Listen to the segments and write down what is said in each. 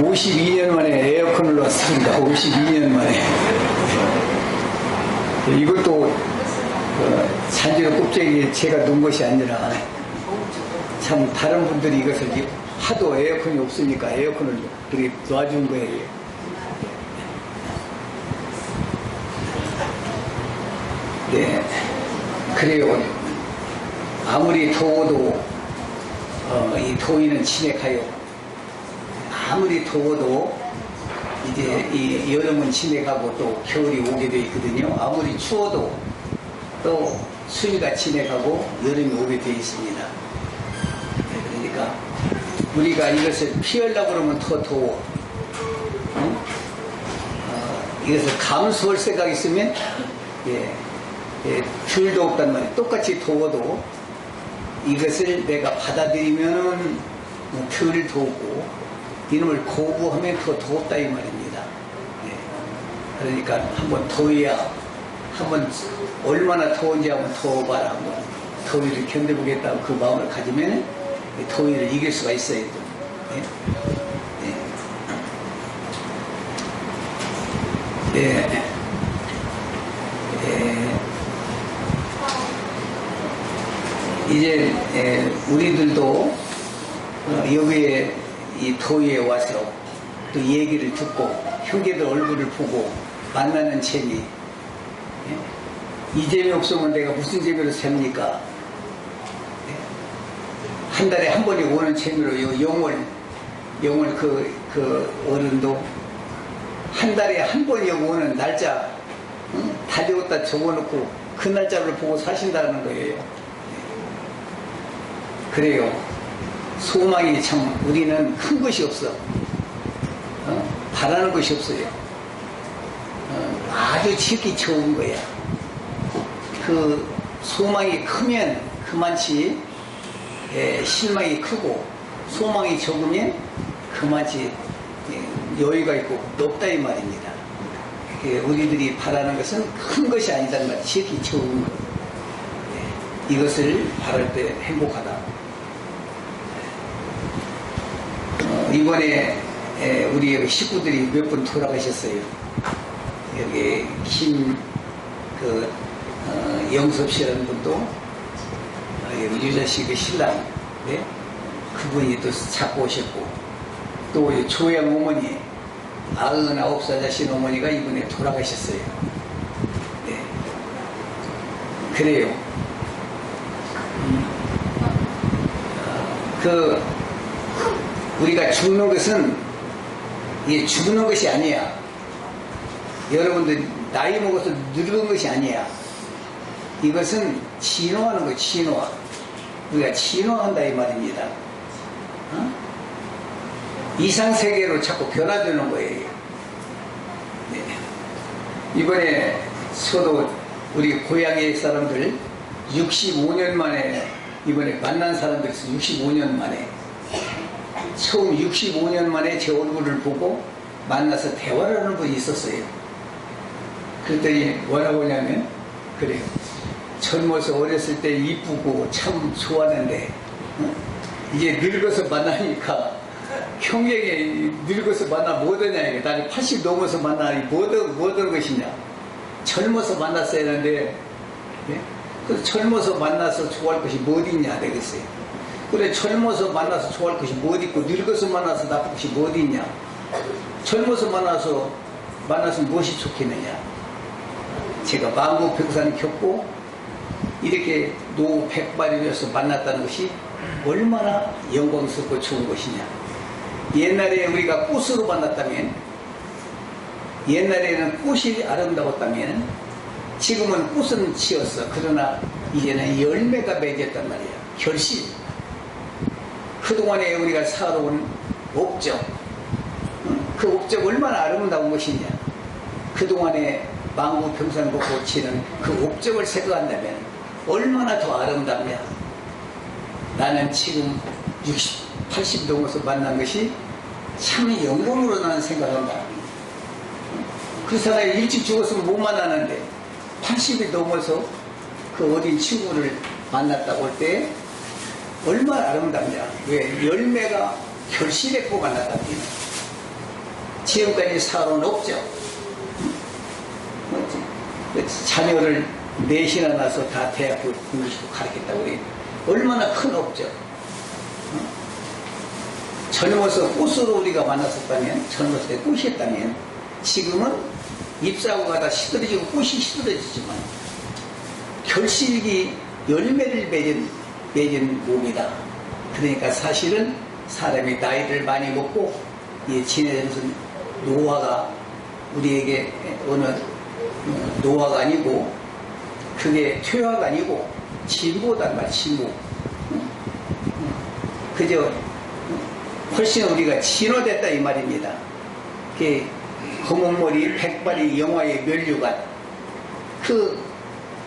52년 만에 에어컨을 놨습니다. 52년 만에. 이것도 산지로 껍데기에 제가 놓은 것이 아니라 참 다른 분들이 이것을 하도 에어컨이 없으니까 에어컨을 그렇게 놔준 거예요. 네, 그래요. 아무리 더워도 이 더위는 지내가요. 아무리 더워도 이제 이 여름은 지내가고 또 겨울이 오게 돼 있거든요. 아무리 추워도 또 추위가 지내가고 여름이 오게 돼 있습니다. 네, 그러니까 우리가 이것을 피하려고 그러면 더 더워. 이것을 감수할 생각이 있으면 덜 더웠단 말이에요. 똑같이 더워도 이것을 내가 받아들이면은 덜 더우고 이놈을 거부하면 더 더웠다 이 말입니다. 네. 그러니까 한번 더워야 한번 얼마나 더운지 한번 더워봐라. 한번 더위를 견뎌보겠다고 그 마음을 가지면 더위를 이길 수가 있어요. 네. 네. 네. 이제 우리들도 여기에 이 더위에 와서 또 얘기를 듣고 형제들 얼굴을 보고 만나는 재미, 이 재미 없으면 내가 무슨 재미로 삽니까? 한 달에 한 번이 오는 재미로 영월 그 어른도 한 달에 한 번이 오는 날짜 달려왔다 적어놓고 그 날짜를 보고 사신다는 거예요. 그래요. 소망이 참 우리는 큰 것이 없어. 바라는 것이 없어요. 아주 지극히 적은 거야. 그 소망이 크면 그만치 실망이 크고 소망이 적으면 그만치 여유가 있고 높다 이 말입니다. 우리들이 바라는 것은 큰 것이 아니단 말이야. 지극히 적은 것. 이것을 바랄 때 행복하다. 이번에 우리 식구들이 몇 분 돌아가셨어요. 여기 영섭 씨라는 분도 유자 씨의 신랑, 네? 그분이 또 잡고 오셨고 또 조양 어머니 99살 되신 어머니가 이번에 돌아가셨어요. 네. 그래요. 우리가 죽는 것은 이게 죽는 것이 아니야. 여러분들 나이 먹어서 늙은 것이 아니야. 이것은 진화하는 거야. 진화. 우리가 진화한다 이 말입니다. 이상세계로 자꾸 변화되는 거예요. 네. 이번에 저도 우리 고향의 사람들 65년 만에 이번에 만난 사람들 65년 만에 처음 65년 만에 제 얼굴을 보고 만나서 대화를 하는 분이 있었어요. 그랬더니 뭐라고 하냐면 그래요. 젊어서 어렸을 때 이쁘고 참 좋았는데 이제 늙어서 만나니까 평생에 늙어서 만나 뭐하냐 이게 나는 80 넘어서 만나니 뭐하는 것이냐. 젊어서 만났어야 하는데 그래서 젊어서 만나서 좋아할 것이 뭐 있냐 되겠어요. 그래 젊어서 만나서 좋아할 것이 뭐 있고 늙어서 만나서 나쁠 것이 뭐 있냐. 젊어서 만나서 무엇이 좋겠느냐. 제가 만국백산 겪고 이렇게 노후 백발이면서 만났다는 것이 얼마나 영광스럽고 좋은 것이냐. 옛날에 우리가 꽃으로 만났다면 옛날에는 꽃이 아름다웠다면 지금은 꽃은 지었어. 그러나 이제는 열매가 맺었단 말이야. 결실. 그동안에 우리가 살아온 업적, 그 업적 얼마나 아름다운 것이냐. 그동안에 만국평산고 고치는 그 업적을 생각한다면 얼마나 더 아름답냐. 나는 지금 80 넘어서 만난 것이 참 영광으로 나는 생각한다. 그 사람이 일찍 죽었으면 못 만나는데 80이 넘어서 그 어린 친구를 만났다고 할 때 얼마나 아름답냐. 왜? 열매가 결실했고 만났답니다. 지금까지 살아온 없죠. 자녀를 넷이나 낳아서 다 대학교 공부시키고 가르쳤다고 그래요. 얼마나 큰 업죠. 젊어서 꽃으로 우리가 만났었다면, 젊었을 때 꽃이었다면, 지금은 잎사고 가다 시들어지고 꽃이 시들어지지만, 결실기 열매를 맺은 몸이다. 그러니까 사실은 사람이 나이를 많이 먹고, 지내면서 노화가 우리에게 어느 노화가 아니고, 그게 퇴화가 아니고, 진보단 말, 진보. 그저, 훨씬 우리가 진화됐다 이 말입니다. 그 검은머리 백발이 영화의 면류관. 그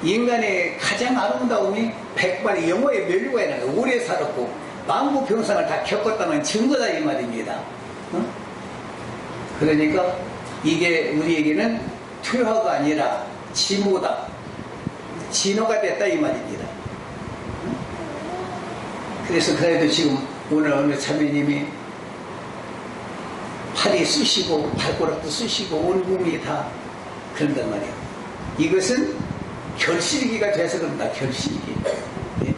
인간의 가장 아름다움이 백발이 영화의 면류관이라는 거예요. 오래 살았고 만고병상을 다 겪었다는 증거다 이 말입니다. 그러니까 이게 우리에게는 퇴화가 아니라 진보다. 진화가 됐다 이 말입니다. 그래서 그래도 지금 오늘 어느 자매님이 팔이 쑤시고 발가락도 쑤시고 온 몸이 다 그런단 말이에요. 이것은 결실기가 돼서 그런다. 결실기. 예?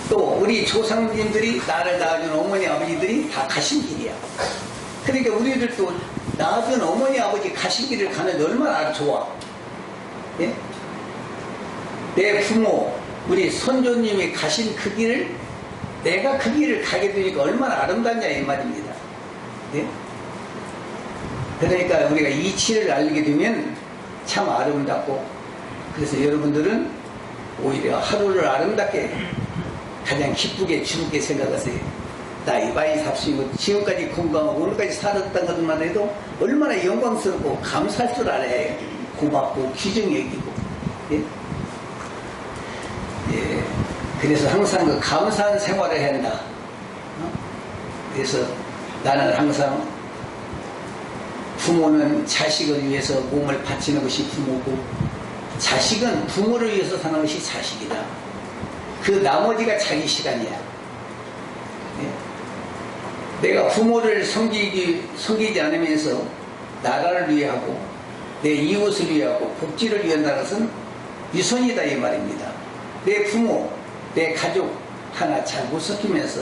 또 우리 조상님들이 나를 낳아준 어머니 아버지들이 다 가신 길이야. 그러니까 우리들도 낳아준 어머니 아버지 가신 길을 가는데 얼마나 좋아. 예? 내 부모 우리 선조님이 가신 그 길을 내가 그 길을 가게 되니까 얼마나 아름답냐 이 말입니다. 네? 그러니까 우리가 이치를 알게 되면 참 아름답고, 그래서 여러분들은 오히려 하루를 아름답게 가장 기쁘게 주께 생각하세요. 나이 많이 삽시고 지금까지 건강하고 오늘까지 살았던 것만 해도 얼마나 영광스럽고 감사할 줄 알아야 고맙고 귀중 여기고. 예? 예, 그래서 항상 그 감사한 생활을 해야 한다. 그래서 나는 항상 부모는 자식을 위해서 몸을 바치는 것이 부모고, 자식은 부모를 위해서 사는 것이 자식이다. 그 나머지가 자기 시간이야. 예? 내가 부모를 섬기지 않으면서 나라를 위하고 내 이웃을 위하고 복지를 위한다는 것은 유선이다 이 말입니다. 내 부모, 내 가족 하나 잘 못 섞이면서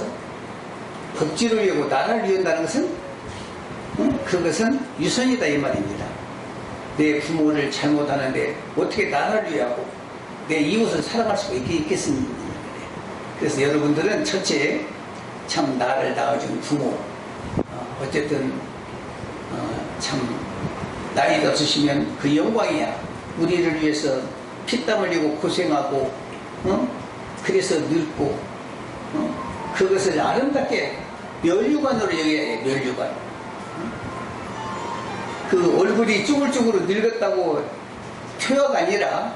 복지를 위하고 나라를 위한다는 것은 그것은 유선이다 이 말입니다. 내 부모를 잘못하는데 어떻게 나라를 위하고 내 이웃을 사랑할 수가 있겠습니까? 그래서 여러분들은 첫째 참 나를 낳아준 부모, 어쨌든 참 나이 없으시면 그 영광이야. 우리를 위해서 피땀 흘리고 고생하고 그래서 늙고 그것을 아름답게 면류관으로 여겨야 해. 면류관. 그 얼굴이 쭈글쭈글 늙었다고 퇴화가 아니라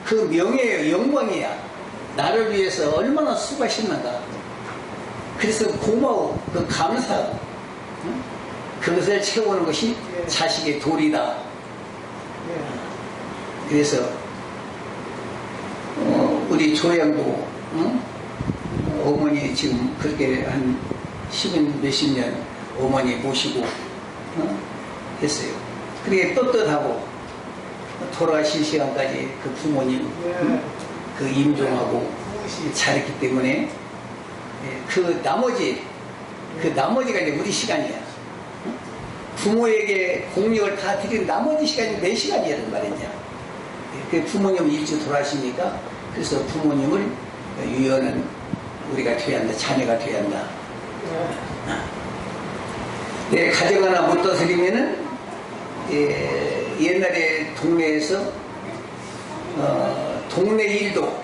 그 명예예요. 영광이야. 나를 위해서 얼마나 수고하셨는가. 그래서 고마워. 그 감사. 그것을 채우는 것이 자식의 도리다. 그래서 우리 조양도 어머니 지금 그렇게 한 10년 몇십 년 어머니 모시고 했어요. 그게 떳떳하고 돌아가실 시간까지 그 부모님 그 임종하고 잘했기 때문에 그 나머지가 이제 우리 시간이야. 부모에게 공력을 다 드린 나머지 시간이 내 시간이란 말이냐. 그 부모님 일찍 돌아가시니까 그래서 부모님을 유연한 우리가 돼야 한다. 자녀가 돼야 한다. 내 가정 하나 못 다스리면은 옛날에 동네에서 동네 일도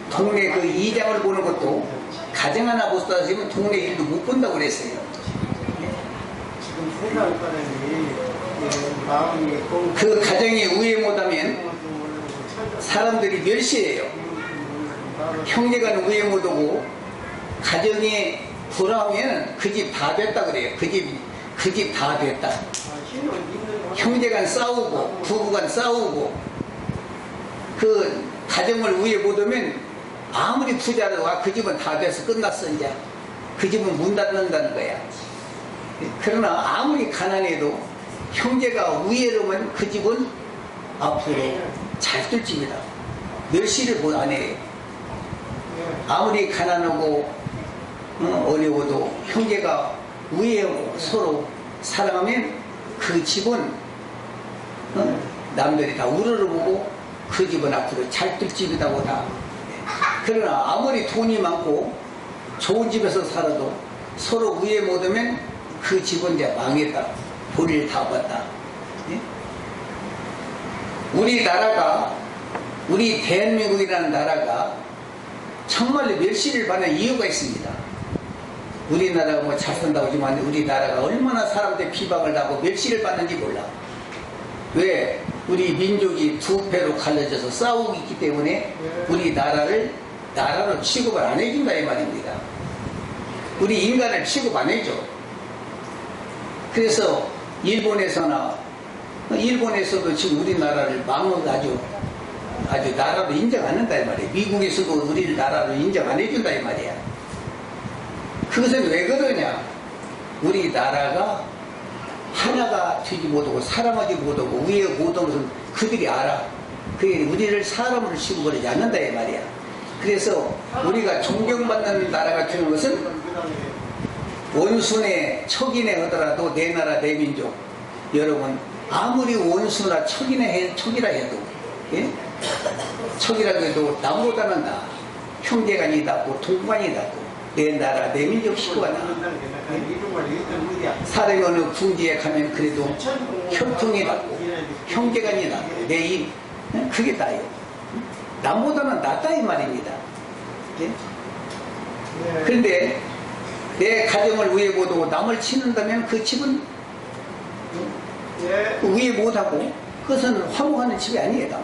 동네 그 이장을 보는 것도 가정 하나 못 다스리면 동네 일도 못 본다고 그랬어요. 지금 세상까지 마음이 그 가정이 우애 못하면 사람들이 멸시해요. 형제간 우애 못하고 가정이 불화하면 그 집 다 됐다 그래요. 그 집 다 됐다. 형제간 싸우고 부부간 싸우고 그 가정을 우애 못하면 아무리 부자라도 그 집은 다 돼서 끝났어. 이제 그 집은 문 닫는다는 거야. 그러나 아무리 가난해도 형제가 우애로면 그 집은 앞으로 잘 뜰 집이다. 멸시를 안 해. 아무리 가난하고 어려워도 형제가 우애하고 서로 사랑하면 그 집은 남들이 다 우러러보고 그 집은 앞으로 잘 뜰 집이라고 다. 그러나 아무리 돈이 많고 좋은 집에서 살아도 서로 우애 못하면 그 집은 이제 망했다. 볼일 다 봤다. 우리나라가, 우리 대한민국이라는 나라가 정말로 멸시를 받는 이유가 있습니다. 우리나라가 뭐 잘 산다고 하지만 우리나라가 얼마나 사람들 비방을 하고 멸시를 받는지 몰라. 왜? 우리 민족이 두 패로 갈라져서 싸우고 있기 때문에 우리나라를 나라로 취급을 안 해준다 이 말입니다. 우리 인간을 취급 안 해줘. 그래서 일본에서도 지금 우리나라를 아주 나라로 인정 안 한다 이 말이에요. 미국에서도 우리를 나라로 인정 안 해준다 이 말이야. 그것은 왜 그러냐? 우리나라가 하나가 되지 못하고 사랑하지 못하고 우애 못하는 것은 그들이 알아. 그게 우리를 사람으로 취급을 하지 않는다 이 말이야. 그래서 우리가 존경받는 나라가 되는 것은 원수네 척이네 하더라도 내 나라 내 민족. 여러분 아무리 원수나 척이라 해도 척이라고 해도 남보다는 나 형제간이 낫고 동반이 낫고 내 나라 내 민족 식구가 나. 사람이 어느 궁지에 가면 그래도 혈통이 낫고 형제간이 낫고 그게 나요. 남보다는 낫다 이 말입니다. 그런데 내 가정을 위해 못하고 남을 치는다면 그 집은 위해 못하고 그것은 화목하는 집이 아니에요.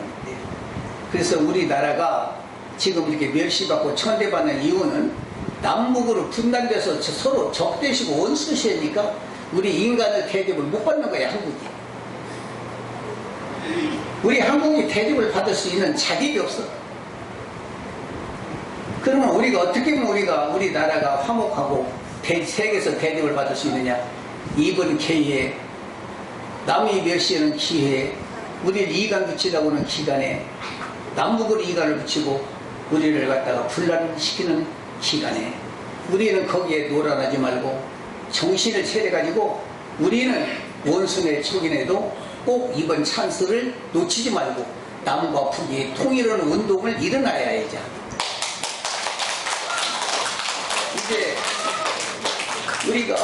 그래서 우리나라가 지금 이렇게 멸시받고 천대받는 이유는 남북으로 분단돼서 서로 적대시고 원수시니까 우리 인간을 대접을 못 받는 거야 한국이. 우리 한국이 대접을 받을 수 있는 자격이 없어. 그러면 우리가 어떻게 하면 우리나라가 화목하고 세계에서 대접을 받을 수 있느냐? 이번 기회에 남이 멸시하는 기회에 우리를 이간 붙이라고 하는 기간에 남북으로 이간을 붙이고 우리를 갖다가 분란시키는 기간에 우리는 거기에 놀아나지 말고 정신을 차려가지고 우리는 원수네 척이네도 꼭 이번 찬스를 놓치지 말고 남과 북이 통일하는 운동을 일어나야 해야죠. 이제 우리가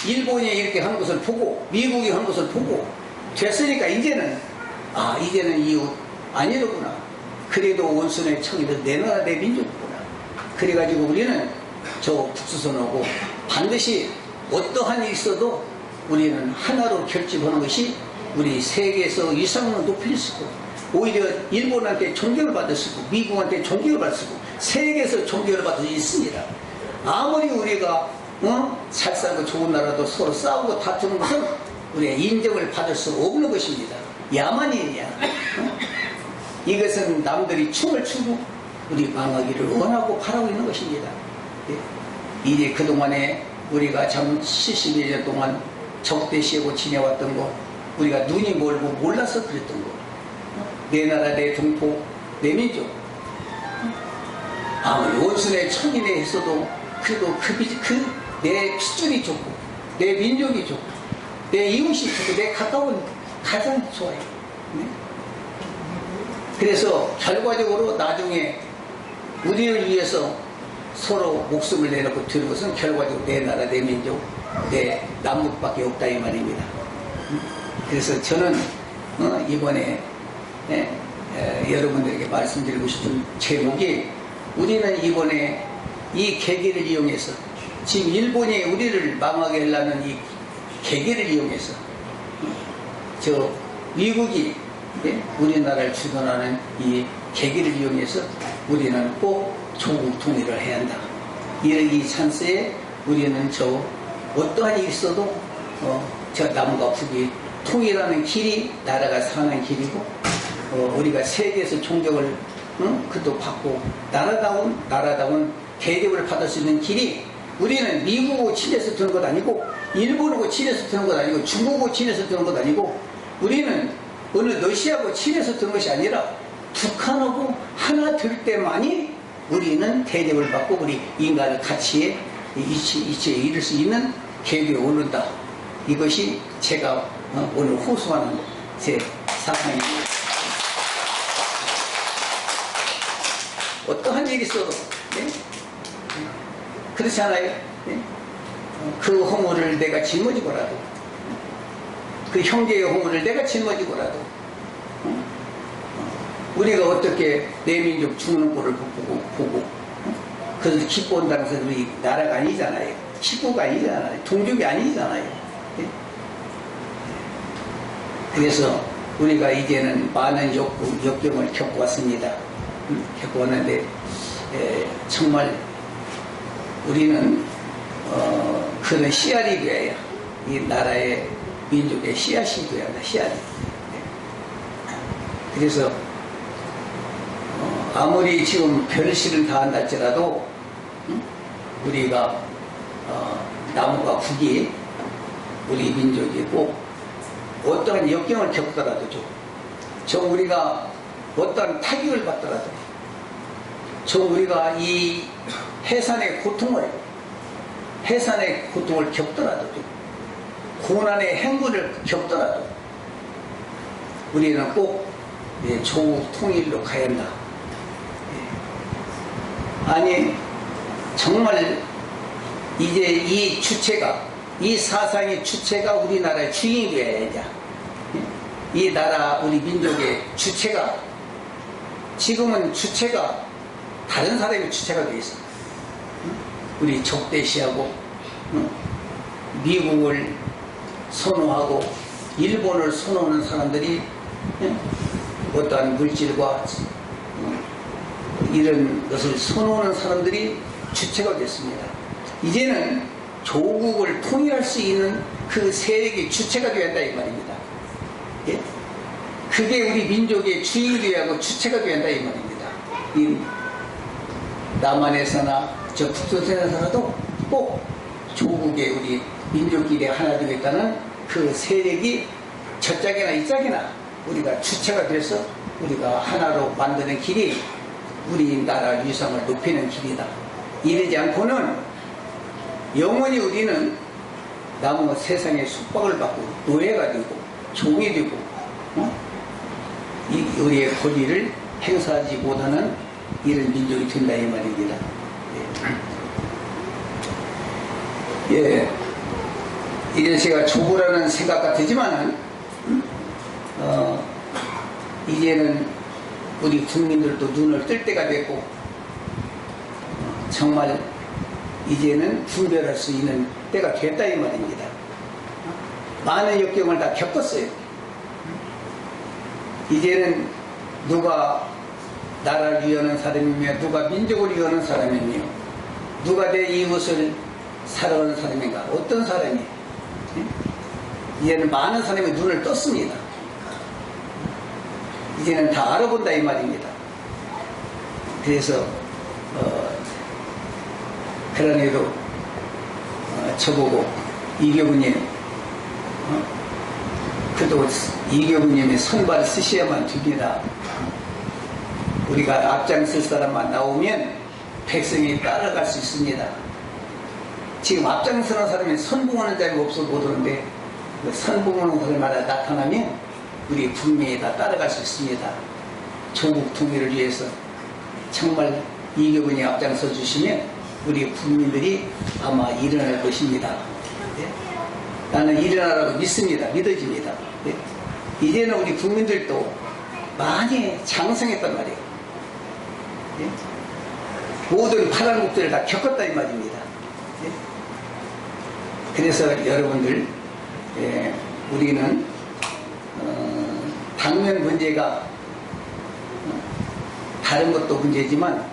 일본이 이렇게 한 것을 보고 미국이 한 것을 보고 됐으니까 이제는 이웃 아니로구나. 그래도 원수네 척이도 내 나라 내 민족이구나. 그래가지고 우리는 저 북수선하고 반드시 어떠한 일이 있어도 우리는 하나로 결집하는 것이 우리 세계에서 이상으로 높일 수 있고 오히려 일본한테 존경을 받을 수 있고 미국한테 존경을 받을 수 있고 세계에서 존경을 받을 수 있습니다. 아무리 우리가 잘 살고 좋은 나라도 서로 싸우고 다투는 것은 우리가 인정을 받을 수 없는 것입니다. 야만인이야. 이것은 남들이 춤을 추고 우리 망하기를 원하고 바라고 있는 것입니다. 이제 그동안에 우리가 참 71년 동안 적대시하고 지내왔던 거 우리가 눈이 멀고 몰라서 그랬던 거 내 나라 내 동포 내 민족 아무리 원수네 천인에 했어도 그래도 내 핏줄이 좋고 내 민족이 좋고 내 이웃이 좋고 내 가까운 가장 좋아요. 그래서 결과적으로 나중에 우리를 위해서 서로 목숨을 내놓고 드는 것은 결과적으로 내 나라 내 민족 내 남북밖에 없다 이 말입니다. 그래서 저는 이번에 여러분들에게 말씀드리고 싶은 제목이 우리는 이번에 이 계기를 이용해서 지금 일본이 우리를 망하게 하려는 이 계기를 이용해서 저 미국이 우리나라를 주둔하는 이 계기를 이용해서 우리는 꼭 조국 통일을 해야 한다. 이 찬스에 우리는 어떠한 일이 있어도 저 남과 북이 통일하는 길이 나라가 사는 길이고 우리가 세계에서 존경을 그도 받고 나라다운 대접을 받을 수 있는 길이 우리는 미국하고 친해서 드는 것 아니고 일본하고 친해서 드는 것 아니고 중국하고 친해서 드는 것 아니고 우리는 어느 러시아하고 친해서 드는 것이 아니라 북한하고 하나 될 때만이 우리는 대접을 받고 우리 인간의 가치에 이치에 이를 수 있는 계획에 오른다. 이것이 제가 오늘 호소하는 제 사상입니다. 어떠한 일이 있어도 네? 그렇지 않아요? 네? 그 허물을 내가 짊어지고라도 그 형제의 허물을 내가 짊어지고라도 우리가 어떻게 내 민족 죽는 꼴을 보고 그래서 기뻐한다는 것은 우리 나라가 아니잖아요. 식구가 아니잖아요. 동족이 아니잖아요. 네? 그래서 우리가 이제는 많은 역경을 겪어왔습니다. 겪어왔는데 정말 우리는 그런 씨알이 되어야 이 나라의 민족의 씨앗이 되어야 한다. 씨알이. 그래서 아무리 지금 별실을 다한다 할지라도 우리가 나무가 국이 우리 민족이 꼭 어떠한 역경을 겪더라도 좀 우리가 어떠한 타격을 받더라도 좀 우리가 이 해산의 고통을 겪더라도 고난의 행군을 겪더라도 우리는 꼭 조국 통일로 가야 한다. 아니 정말 이제 이 주체가 이 사상의 주체가 우리나라의 주인이 되어야죠. 이 나라 우리 민족의 주체가 지금은 주체가 다른 사람의 주체가 되어 있습니다. 우리 적대시하고 미국을 선호하고 일본을 선호하는 사람들이 어떠한 물질과 이런 것을 선호하는 사람들이 주체가 됐습니다. 이제는 조국을 통일할 수 있는 그 세력이 주체가 되어야 한다 이 말입니다. 예? 그게 우리 민족의 주인이 되어야 하고 주체가 되어야 한다 이 말입니다. 이 남한에서나 저 북조선에서라도 꼭 조국의 우리 민족끼리 하나 되겠다는 그 세력이 저짝이나 이짝이나 우리가 주체가 돼서 우리가 하나로 만드는 길이 우리 나라 위상을 높이는 길이다. 이러지 않고는 영원히 우리는 남은 세상의 숙박을 받고 노예가 되고 종이 되고 우리의 권리를 행사하지 못하는 이런 민족이 된다 이 말입니다. 예, 이제 제가 조고라는 생각 같지만은 이제는 우리 국민들도 눈을 뜰 때가 됐고 정말 이제는 분별할 수 있는 때가 됐다 이 말입니다. 많은 역경을 다 겪었어요. 이제는 누가 나라를 위하는 사람이며 누가 민족을 위하는 사람이며 누가 내 이웃을 사랑하는 사람인가 어떤 사람이 이제는 많은 사람이 눈을 떴습니다. 이제는 다 알아본다 이 말입니다. 그래서 그러네도 저보고 이교부님 그래도 이교부님이 손발 쓰셔야만 됩니다. 우리가 앞장설 사람만 나오면 백성이 따라갈 수 있습니다. 지금 앞장서는 사람이 선봉하는 자리가 없어 못 오는데 선봉하는 사람마다 나타나면 우리 국민이 다 따라갈 수 있습니다. 조국 통일을 위해서 정말 이교분이 앞장서 주시면 우리 국민들이 아마 일어날 것입니다. 네? 나는 일어나라고 믿습니다. 믿어집니다. 네? 이제는 우리 국민들도 많이 장성했단 말이에요. 네? 모든 파란국들을 다 겪었다 이 말입니다. 네? 그래서 여러분들 우리는 당면 문제가 다른 것도 문제지만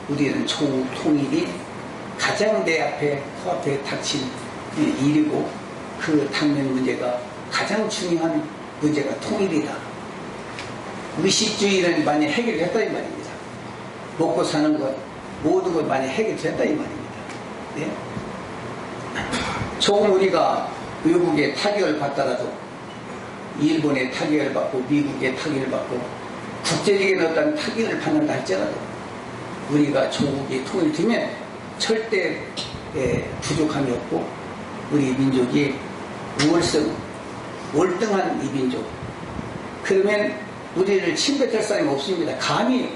우리는 조국 통일이 가장 내 앞에 코앞에 닥친 일이고 그 당면 문제가 가장 중요한 문제가 통일이다. 의식주의는 많이 해결됐다 이 말입니다. 먹고 사는 것 모든 것 많이 해결됐다 이 말입니다. 네? 조금 우리가 외국의 타격을 받더라도 일본의 타격을 받고 미국의 타격을 받고 국제적인 어떤 타격을 받는다 할지라도 우리가 조국이 통일되면 절대 부족함이 없고 우리 민족이 월등한 이 민족, 그러면 우리를 침뱉을 사람이 없습니다. 감히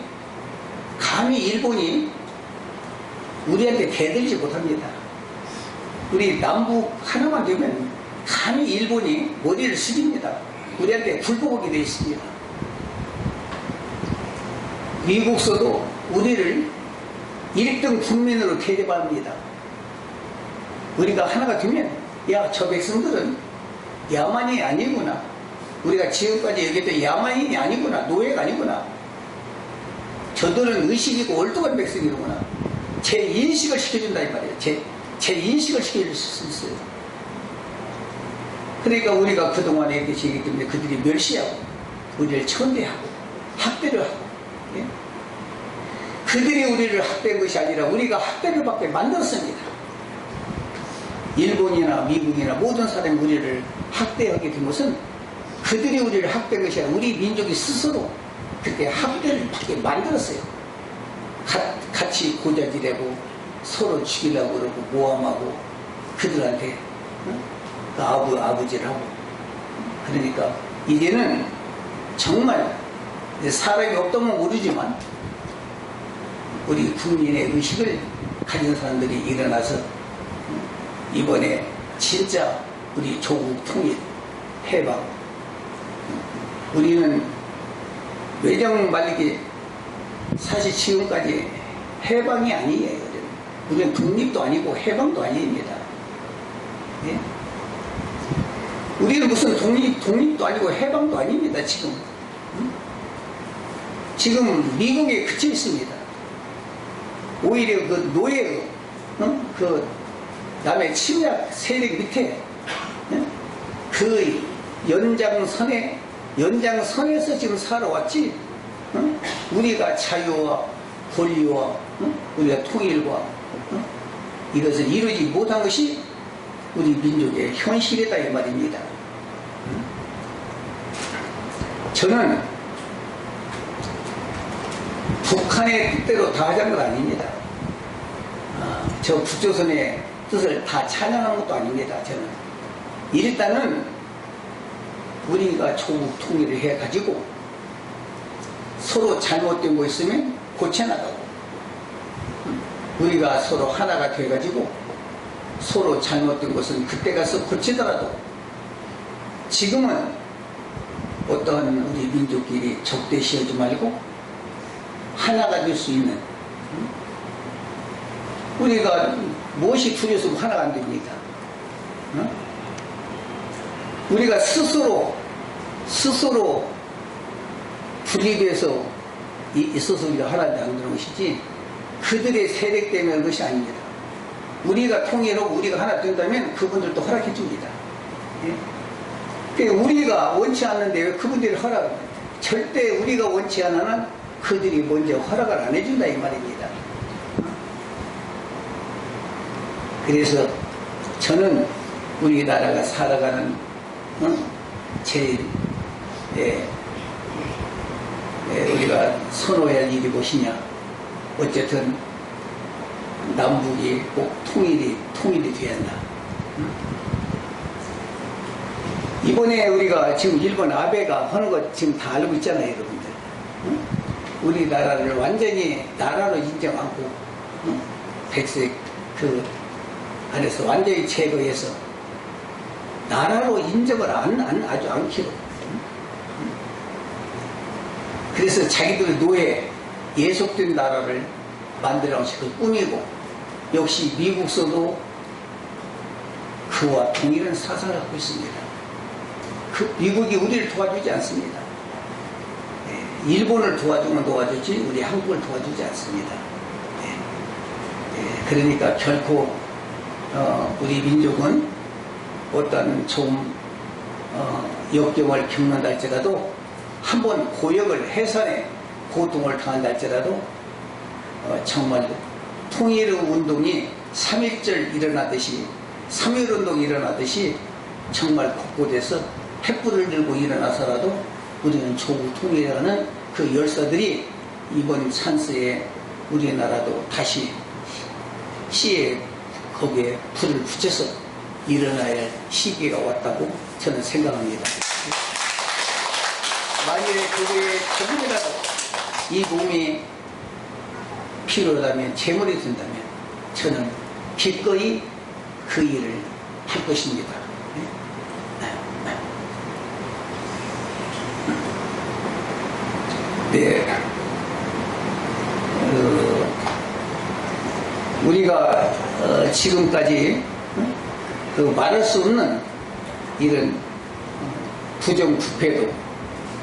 일본이 우리한테 대들지 못합니다. 우리 남북 하나만 되면 감히 일본이 머리를 숙입니다. 우리한테 굴복하게 되어 있습니다. 미국서도 우리를 1등 국민으로 대접합니다. 우리가 하나가 되면 야, 저 백성들은 야만이 아니구나. 우리가 지금까지 얘기했던 야만인이 아니구나. 노예가 아니구나. 저들은 의식이고 올드한 백성이구나. 제 인식을 시켜준다 이 말이에요. 제 인식을 시켜줄 수 있어요. 그러니까 우리가 그동안에 이렇게 얘기했기 때문에 그들이 멸시하고 우리를 천대하고 학대를 하고, 예? 그들이 우리를 학대한 것이 아니라 우리가 학대를 받게 만들었습니다. 일본이나 미국이나 모든 사람이 우리를 학대하게 된 것은 그들이 우리를 학대한 것이 아니라 우리 민족이 스스로 그렇게 학대를 받게 만들었어요. 같이 고자질하고 서로 죽이려고 그러고 모함하고 그들한테 아부지를 하고. 그러니까 이제는 정말 사람이 없다면 모르지만 우리 국민의 의식을 가진 사람들이 일어나서 이번에 진짜 우리 조국 통일, 해방, 우리는 외정 말리기 사실 지금까지 해방이 아니에요. 우리는 독립도 아니고 해방도 아닙니다. 예? 우리는 무슨 독립도 아니고 해방도 아닙니다. 지금 미국에 그쳐 있습니다. 오히려 그 노예, 그 남의 침략 세력 밑에 그 연장선에서 지금 살아왔지. 우리가 자유와 권리와 우리가 통일과 이것을 이루지 못한 것이 우리 민족의 현실이다 이 말입니다. 저는 북한의 뜻대로 다 하자는 건 아닙니다. 저 북조선의 뜻을 다 찬양하는 것도 아닙니다. 저는 일단은 우리가 조국 통일을 해가지고 서로 잘못된 거 있으면 고쳐나가고 우리가 서로 하나가 돼가지고 서로 잘못된 것은 그때 가서 고치더라도 지금은 어떤 우리 민족끼리 적대시하지 말고 하나가 될 수 있는, 우리가 무엇이 두려워서 하나가 안 됩니다. 우리가 스스로 분리돼서 있어서 우리가 하나가 안 되는 것이지 그들의 세력 때문에 그런 것이 아닙니다. 우리가 통일하고 우리가 하나 된다면 그분들도 허락해 줍니다. 예? 그러니까 우리가 원치 않는데 왜 그분들이 허락을 합니까? 절대 우리가 원치 않는 한 그들이 먼저 허락을 안 해준다 이 말입니다. 그래서 저는 우리나라가 살아가는 제일 우리가 선호해야 할 일이 무엇이냐. 어쨌든 남북이 꼭 통일이 돼야 한다. 이번에 우리가 지금 일본 아베가 하는 거 지금 다 알고 있잖아요, 여러분들. 우리나라를 완전히 나라로 인정하고 백색 그 안에서 완전히 제거해서 나라로 인정을 아주 않기로. 그래서 자기들 노예 예속된 나라를 만들어서 꾸미고, 역시 미국서도 그와 동일한 사상을 갖고 있습니다. 미국이 우리를 도와주지 않습니다. 일본을 도와주지 우리 한국을 도와주지 않습니다. 그러니까 결코 우리 민족은 어떤 좀 역경을 겪는다 할지라도 한번 고역을 해산에 고통을 당한다 할지라도 정말 통일 운동이 3.1절 일어나듯이 3.1운동이 일어나듯이 정말 곳곳에서 횃불을 들고 일어나서라도 우리는 조국 통일이라는 그 열사들이 이번 찬스에 우리나라도 다시 시에 거기에 불을 붙여서 일어나야 할 시기가 왔다고 저는 생각합니다. 만일에 그거에 조금이라도 이 몸이 필요하다면, 재물이 된다면 저는 기꺼이 그 일을 할 것입니다. 네. 우리가 지금까지 말할 수 없는 이런 부정부패도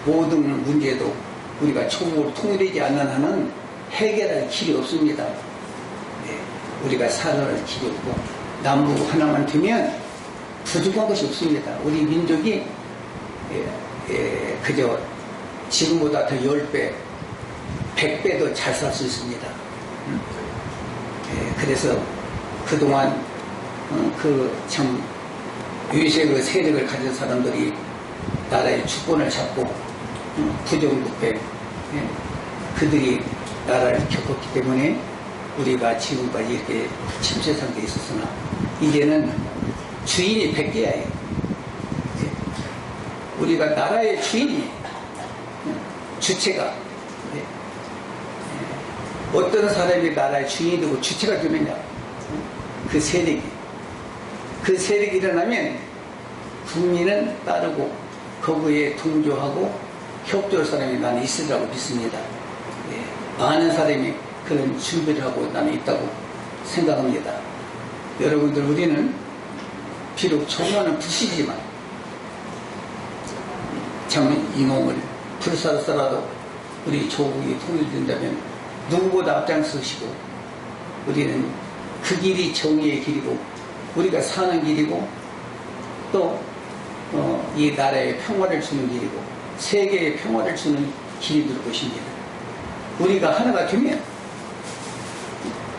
모든 문제도 우리가 총으로 통일되지 않는 한은 해결할 길이 없습니다. 네. 우리가 살아날 길이 없고 남북 하나만 되면 부족한 것이 없습니다. 우리 민족이 그저 지금보다 더 10배, 100배 더 잘 살 수 있습니다. 그래서 그동안 그 참 유색의 세력을 가진 사람들이 나라의 주권을 잡고 부정부패 그들이 나라를 겪었기 때문에 우리가 지금까지 이렇게 침체 상태에 있었으나 이제는 주인이 백개야예요. 우리가 나라의 주인이 주체가 어떤 사람이 나라의 주인이 되고 주체가 되느냐, 그 세력이 일어나면 국민은 따르고 거기에 동조하고 협조할 사람이 나는 있으리라고 믿습니다. 많은 사람이 그런 준비를 하고 나는 있다고 생각합니다. 여러분들, 우리는 비록 조그마한 불씨지만 참 이 몸을 불사르서라도 우리 조국이 통일된다면 누구보다 앞장서시고 우리는 그 길이 정의의 길이고 우리가 사는 길이고 또 이 나라에 평화를 주는 길이고 세계에 평화를 주는 길이 될 것입니다. 우리가 하나가 되면,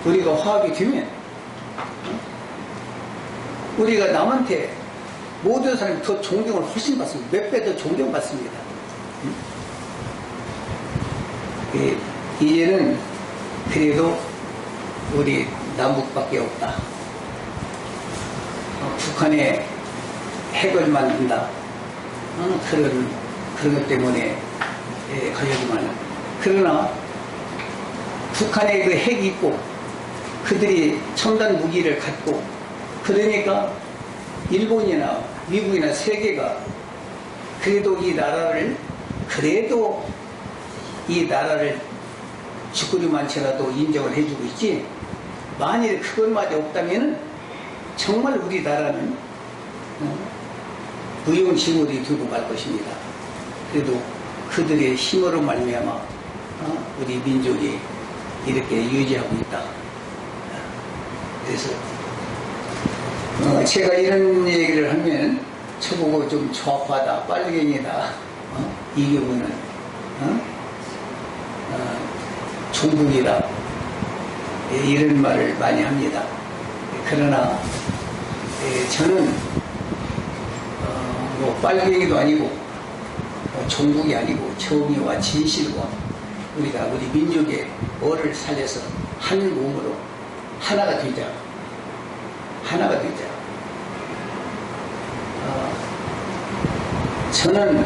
우리가 화합이 되면 우리가 남한테 모든 사람이 더 존경을 훨씬 받습니다. 몇 배 더 존경받습니다. 이제는 그래도 우리 남북밖에 없다. 북한에 핵을 만든다. 그런 것 때문에 하려지만, 그러나 북한에 그 핵이 있고 그들이 첨단 무기를 갖고 그러니까 일본이나 미국이나 세계가 그래도 이 나라를 죽구리 많지라도 인정을 해주고 있지. 만일 그것마저 없다면 정말 우리나라는 무용지물이 되고 말 것입니다. 그래도 그들의 힘으로 말미암아 우리 민족이 이렇게 유지하고 있다. 그래서 제가 이런 얘기를 하면 저보고 좀 좌파다, 빨갱이다, 이 경우는 종북이다, 이런 말을 많이 합니다. 그러나 저는 뭐 빨갱이도 아니고 종북이 아니고 정의와 진실과 우리가 우리 민족의 어를 살려서 한 몸으로 하나가 되자. 저는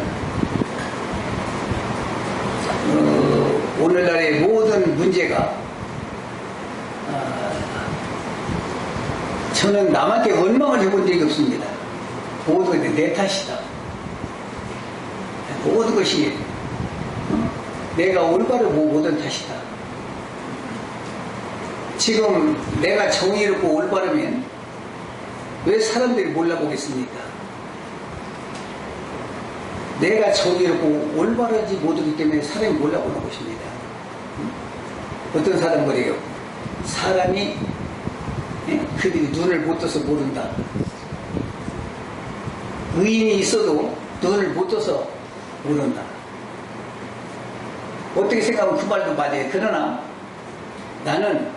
오늘날의 모든 문제가 저는 남한테 원망을 해본 적이 없습니다. 모든 것이 내 탓이다. 모든 것이 내가 올바르고 모든 탓이다. 지금 내가 정의롭고 올바르면 왜 사람들이 몰라보겠습니까? 내가 정의롭고 올바르지 못하기 때문에 사람이 몰라보는 것입니다. 어떤 사람 그래요? 사람이 그들이 눈을 못 떠서 모른다. 의인이 있어도 눈을 못 떠서 모른다. 어떻게 생각하면 그 말도 맞아요. 그러나 나는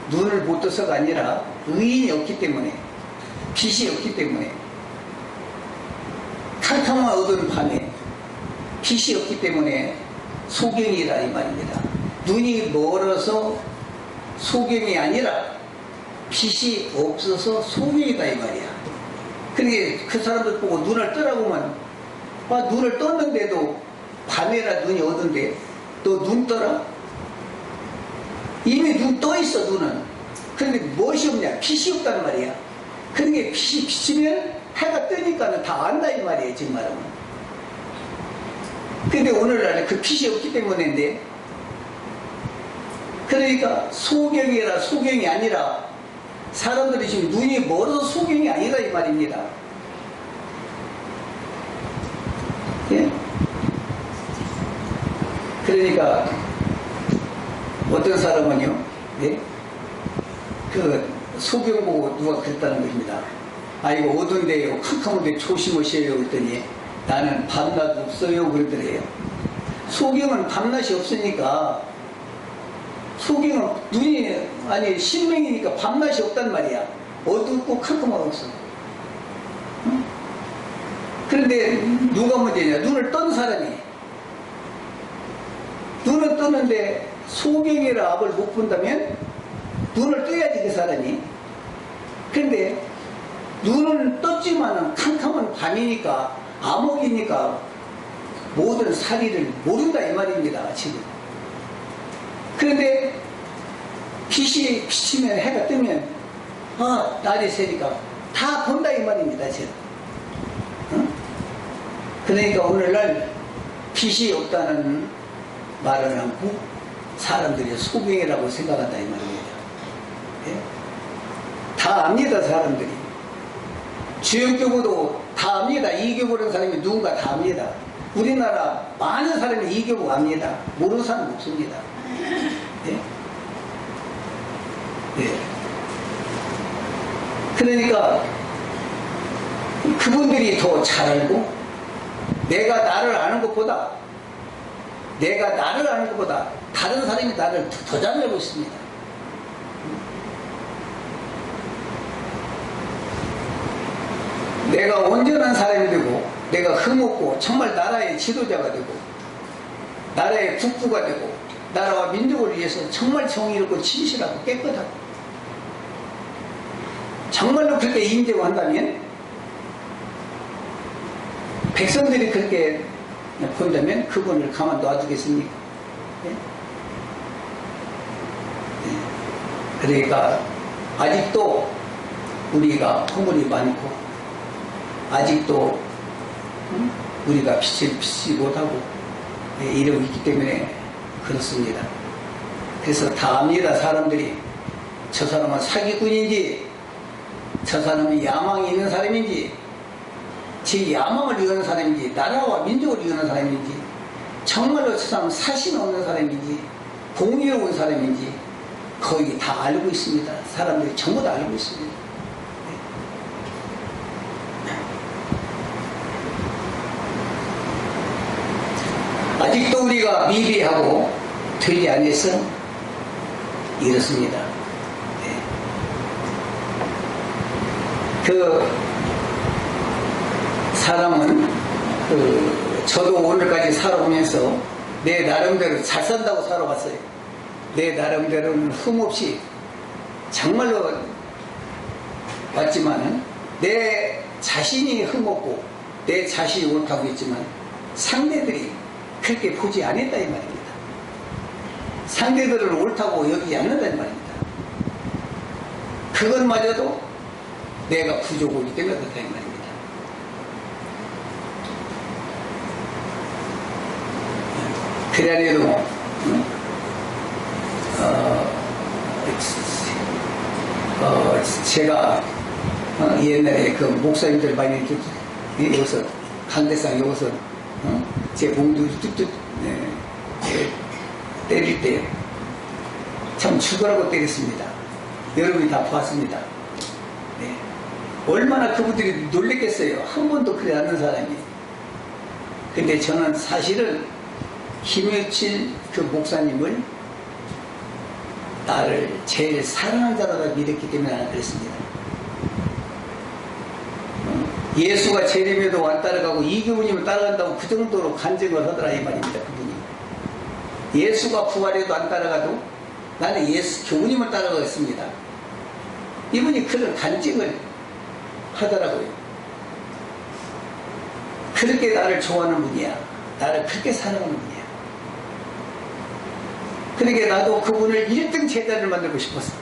눈을 못 떠서가 아니라 의인이 없기 때문에 빛이 없기 때문에, 캄캄한 어두운 밤에 빛이 없기 때문에 소경이라 이 말입니다. 눈이 멀어서 소경이 아니라 빛이 없어서 소경이다 이 말이야. 그러니까 그 사람들 보고 눈을 뜨라고 하면, 눈을 떴는데도 밤에라 눈이 어두운데 너 눈 떠라? 이미 눈 떠 있어 눈은. 그런데 무엇이 없냐? 빛이 없단 말이야. 그러니까 빛이 비치면 해가 뜨니까 다 안다 이 말이에요 지금 말하면. 근데 오늘날 그 빛이 없기 때문인데, 그러니까 소경이라 소경이 아니라, 사람들이 지금 눈이 멀어서 소경이 아니다 이 말입니다. 예? 그러니까 어떤 사람은요, 예? 그 소경 보고 누가 그랬다는 것입니다. 이거 어두운데요, 캄캄한데 조심하셔요 그랬더니 나는 밤낮 없어요 그러더래요. 소경은 밤낮이 없으니까, 소경은 눈이 아니 신명이니까 밤낮이 없단 말이야. 어둡고 캄캄하고 없어. 응? 그런데 누가 문제냐? 눈을 떤 사람이. 눈을 떴는데 소경이라 앞을 못 본다면 눈을 떠야지 그 사람이. 그런데 눈은 떴지만은 캄캄한 밤이니까, 암흑이니까 모든 사리를 모른다 이 말입니다 지금. 그런데 빛이 비치면, 해가 뜨면 날이 새니까 다 본다 이 말입니다 지금. 응? 그러니까 오늘날 빛이 없다는 말을 하고 사람들이 소경이라고 생각한다 이 말입니다. 예? 다 압니다 사람들이. 주영교보도 다 압니다. 이교보라는 사람이 누군가 다 압니다. 우리나라 많은 사람이 이교보 압니다. 모르는 사람 없습니다. 예? 예. 그러니까 그분들이 더 잘 알고, 내가 나를 아는 것보다 다른 사람이 나를 더 잘 알고 있습니다. 내가 온전한 사람이 되고, 내가 흠없고 정말 나라의 지도자가 되고, 나라의 국부가 되고, 나라와 민족을 위해서 정말 정의롭고 진실하고 깨끗하고, 정말로 그렇게 인정을 한다면, 백성들이 그렇게 본다면 그분을 가만 놔두겠습니까? 예? 예. 그러니까 아직도 우리가 허물이 많고, 아직도 우리가 빛을 비치지 못하고 이러고 있기 때문에 그렇습니다. 그래서 다 압니다 사람들이. 저 사람은 사기꾼인지, 저 사람이 야망이 있는 사람인지, 제 야망을 이루는 사람인지, 나라와 민족을 이루는 사람인지, 정말로 저 사람은 사심 없는 사람인지, 공의로운 사람인지 거의 다 알고 있습니다. 사람들이 전부 다 알고 있습니다. 아직도 우리가 미비하고 되지 않아서 이렇습니다. 그 사람은 저도 오늘까지 살아오면서 내 나름대로 잘 산다고 살아왔어요. 내 나름대로는 흠없이 정말로 왔지만은, 내 자신이 흠없고 내 자신이 옳다고 했지만 상대들이 그렇게 보지 않았다 이 말입니다. 상대들을 옳다고 여기지 않는다 이 말입니다. 그것마저도 내가 부족하기 때문에 그렇다 이 말입니다. 그래도 제가 옛날에 그 목사님들 많이 이렇게 여기서 강대상 여기서 제 몸도 뚝뚝 때릴 때 참 죽으라고 때렸습니다. 여러분이 다 봤습니다. 네. 얼마나 그분들이 놀랬겠어요. 한 번도 그래 않는 사람이. 근데 저는 사실은 김효칠 그 목사님을 나를 제일 사랑하는 자라고 믿었기 때문에 나는 그랬습니다. 예수가 재림에도 안 따라가고 이교훈님을 따라간다고 그 정도로 간증을 하더라 이 말입니다. 그분이. 예수가 부활해도 안 따라가도 나는 예수 교훈님을 따라가겠습니다. 이분이 그런 간증을 하더라고요. 그렇게 나를 좋아하는 분이야. 나를 그렇게 사랑하는 분이야. 그러니까 나도 그분을 1등 제자를 만들고 싶었어.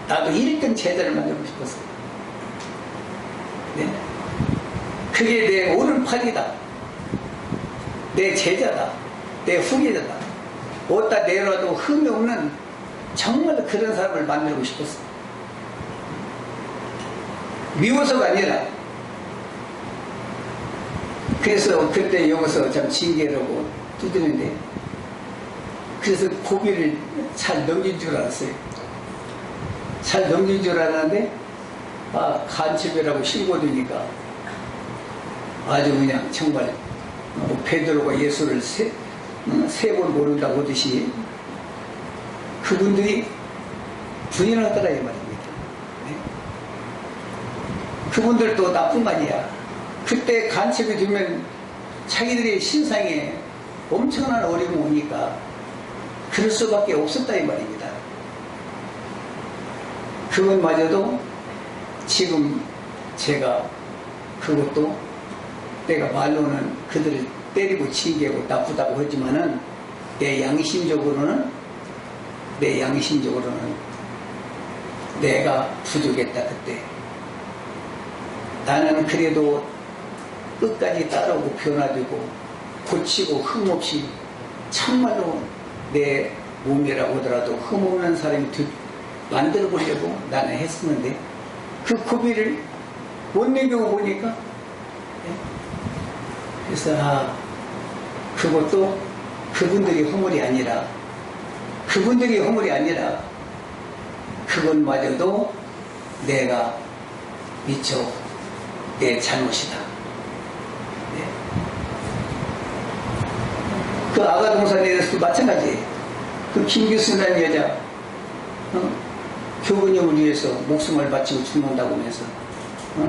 나도 1등 제자를 만들고 싶었어. 네. 그게 내 오른팔이다. 내 제자다. 내 후계자다. 어디다 내려도 흠이 없는 정말 그런 사람을 만들고 싶었어. 미워서가 아니라. 그래서 그때 여기서 참 징계라고 두드는데, 그래서 고비를 잘 넘긴 줄 알았어요. 잘 넘긴 줄 알았는데, 간첩이라고 신고되니까 아주 그냥 정말 베드로가 예수를 세 번 모른다고 하듯이 그분들이 부인하더라 이 말입니다. 네? 그분들도 나쁜 거 아니야. 그때 간첩이 되면 자기들의 신상에 엄청난 어려움이 오니까 그럴 수밖에 없었다 이 말입니다. 그것마저도 지금 제가 그것도 내가 말로는 그들을 때리고 징계하고 나쁘다고 하지만은 내 양심적으로는 내가 부족했다 그때. 나는 그래도 끝까지 따르고 변화되고 고치고 흠없이 참말로 내 몸이라고 하더라도 흠없는 사람이 만들어 보려고 나는 했었는데 그 고비를 못 내고 보니까 그래서 그것도 그분들이 허물이 아니라 그것마저도 내가 미처 내 잘못이다. 네. 그 아가동산에서도 마찬가지예요. 그 김규순이라는 여자 교구님을 위해서 목숨을 바치고 죽는다고 하면서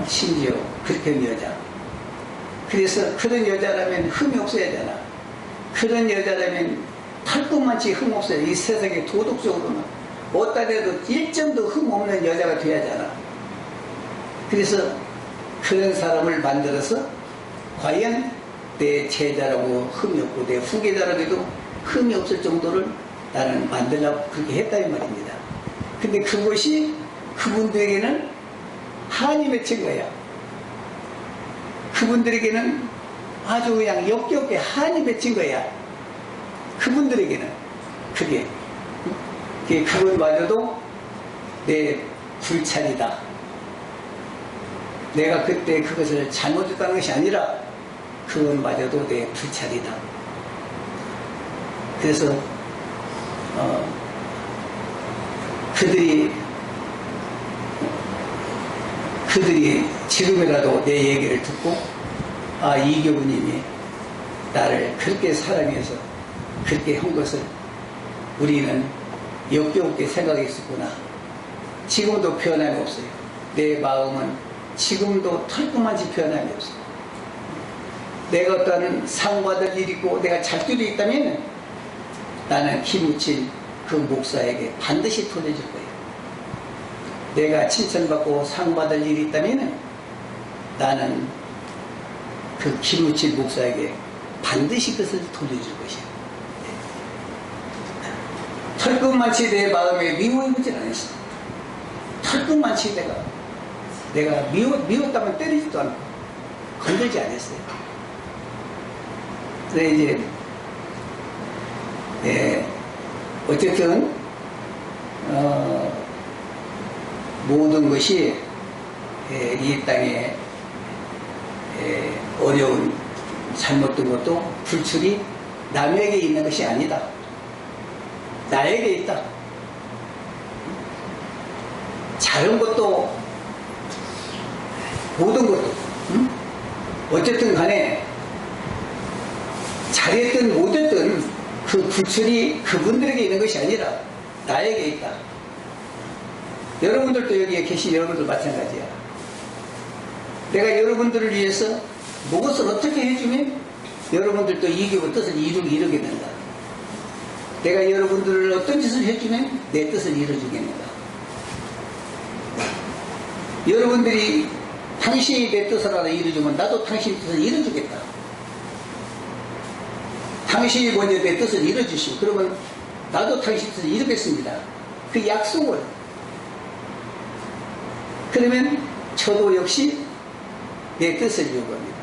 심지어 그렇게 한 여자. 그래서 그런 여자라면 흠이 없어야 하잖아. 그런 여자라면 탈것만치 흠 없어야. 이 세상에 도덕적으로는 어디다 대도 1점도 흠 없는 여자가 돼야 하잖아. 그래서 그런 사람을 만들어서 과연 내 제자라고 흠이 없고 내 후계자라고 해도 흠이 없을 정도를 나는 만들려고 그렇게 했다 이 말입니다. 근데 그것이 그분들에게는 한이 맺힌 거야. 그분들에게는 아주 그냥 역겹게 한이 맺힌 거야. 그분들에게는 그것마저도 내 불찰이다. 내가 그때 그것을 잘못했다는 것이 아니라 그것마저도 내 불찰이다. 그래서 그들이 지금이라도 내 얘기를 듣고 이교부님이 나를 그렇게 사랑해서 그렇게 한 것을 우리는 역겹게 생각했었구나. 지금도 변함이 없어요. 내 마음은 지금도 털끔한지 변함이 없어요. 내가 어떤 상 받을 일이 있고 내가 잘줄이 있다면 나는 김우칠 그 목사에게 반드시 돌려줄 거예요. 내가 칭찬받고 상 받을 일이 있다면 나는 그 김우칠 목사에게 반드시 그것을 돌려줄 것이야. 털끝만치 내 마음에 미워해보질 않았어. 털끝만치 내가 미웠다면 때리지도 않고 건들지 않았어요. 그래 이제 어쨌든 모든 것이 이 땅에 어려운 잘못된 것도 불출이 남에게 있는 것이 아니다. 나에게 있다. 잘한 것도 모든 것도 어쨌든 간에 잘했든 못했든 그 불출이 그분들에게 있는 것이 아니라 나에게 있다. 여러분들도 여기에 계신 여러분들 마찬가지야. 내가 여러분들을 위해서 무엇을 어떻게 해주면 여러분들도 이기고 뜻을 이루게 된다. 내가 여러분들을 어떤 짓을 해주면 내 뜻을 이루어주겠는가. 여러분들이 당신이 내 뜻을 하나 이루어주면 나도 당신 뜻을 이루어주겠다. 당신이 먼저 내 뜻을 이루어주시고 그러면 나도 당신 뜻을 이루겠습니다. 그 약속을. 그러면 저도 역시 내 뜻을 요구합니다.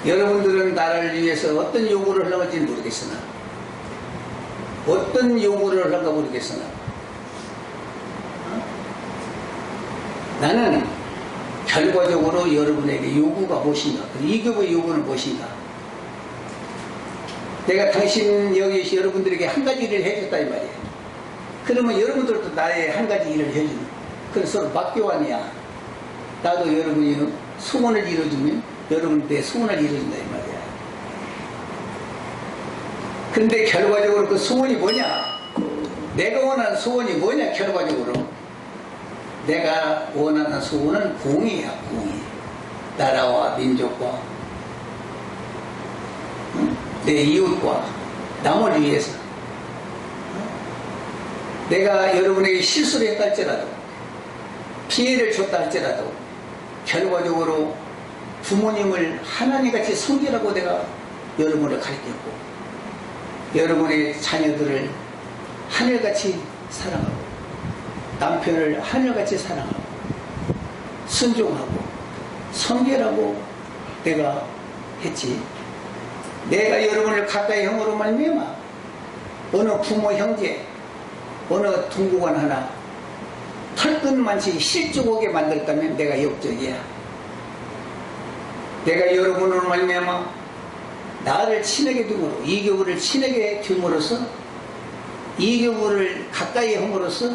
여러분들은 나를 위해서 어떤 요구를 하려고 할지는 모르겠으나 어떤 요구를 하려고 모르겠으나 나는 결과적으로 여러분에게 요구가 무엇인가, 이교의 요구는 무엇인가. 내가 당신 여기 여러분들에게 한 가지 일을 해줬다 이 말이에요. 그러면 여러분들도 나의 한 가지 일을 해주는, 그래서 서로 맞교환이야. 나도 여러분이 소원을 이루어주면 여러분 내 소원을 이루어준다 이 말이야. 근데 결과적으로 그 소원이 뭐냐? 내가 원하는 소원이 뭐냐? 결과적으로 내가 원하는 소원은 공의야. 공의. 나라와 민족과 내 이웃과 남을 위해서 내가 여러분에게 실수를 했다 할지라도 피해를 줬다 할지라도 결과적으로 부모님을 하나님같이 섬기라고 내가 여러분을 가르쳤고 여러분의 자녀들을 하늘같이 사랑하고 남편을 하늘같이 사랑하고 순종하고 섬기라고 내가 했지. 내가 여러분을 가까이 형으로 말미암아 어느 부모 형제 어느 동구관 하나 털끝만치 실족하게 만들었다면 내가 역적이야. 내가 여러분으로 말미암아 나를 친하게 둠으로 이교부를 친하게 둠으로써 이교부를 가까이 함으로써